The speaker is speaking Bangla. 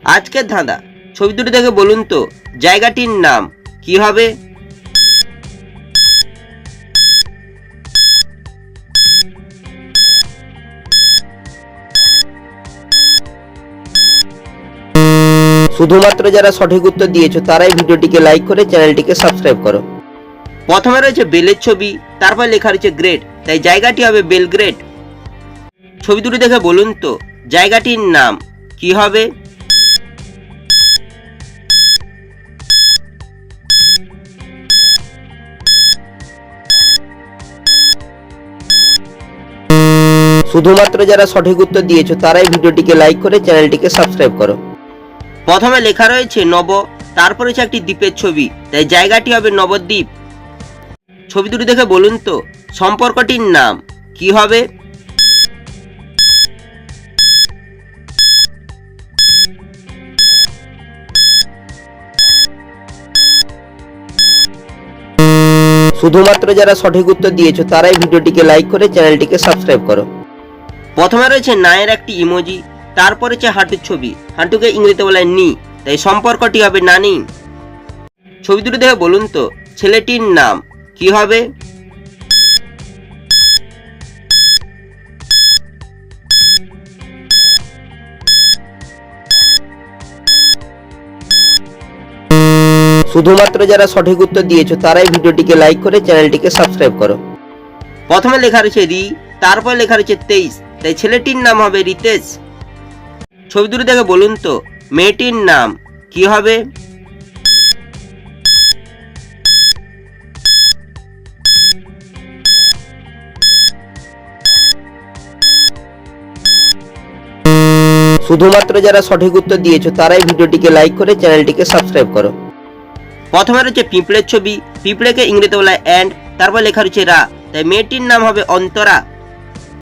আজকের ধাঁধা, ছবি দুটি দেখে বলুন তো জায়গাটির নাম কি হবে? শুধুমাত্র যারা সঠিক উত্তর দিয়েছো তারাই ভিডিওটিকে লাইক করে চ্যানেলটিকে সাবস্ক্রাইব করো। প্রথমে রয়েছে বেলের ছবি, তারপর লেখা রয়েছে গ্রেট, তাই জায়গাটি হবে বেলগ্রেড। ছবি দুটি দেখে বলুন তো জায়গাটির নাম কি হবে? শুধুমাত্র যারা সঠিক উত্তর দিয়েছো তারাই ভিডিওটিকে লাইক করে চ্যানেলটিকে সাবস্ক্রাইব করো। প্রথমে লেখা রয়েছে নব, তারপর রয়েছে একটি দ্বীপের ছবি, তাই জায়গাটি হবে নবদ্বীপ। ছবি দুটি দেখে বলুন তো সম্পর্কটির নাম কি হবে? শুধুমাত্র যারা সঠিক উত্তর দিয়েছো তারাই ভিডিওটিকে লাইক করে চ্যানেলটিকে সাবস্ক্রাইব করো। প্রথমে রয়েছে নায়ের একটি ইমোজি, তারপর রয়েছে হাঁটুর ছবি, হাঁটুকে ইংরেজিতে বলা হয় নি, তাই সম্পর্কটি হবে নানি। ছবি দুটি দেখে বলুন তো ছেলেটির নাম কি হবে? শুধুমাত্র যারা সঠিক উত্তর দিয়েছো তারাই ভিডিওটিকে লাইক করে চ্যানেলটিকে সাবস্ক্রাইব করো। প্রথমে লেখা রয়েছে রি, তারপর লেখা রয়েছে 23, তাই ছেলেটির নাম হবে রিতেশ। ছবি দুটি দেখে বলুন তো মেয়েটির নাম কি হবে? শুধুমাত্র যারা সঠিক উত্তর দিয়েছো তারাই ভিডিওটিকে লাইক করে চ্যানেলটিকে সাবস্ক্রাইব করো। প্রথমে রয়েছে পিঁপড়ের ছবি, পিঁপড়েকে ইংরেজিতে বলা হয় অ্যান্ড, তারপর লেখা রয়েছে রা, তাই মেয়েটির নাম হবে অন্তরা।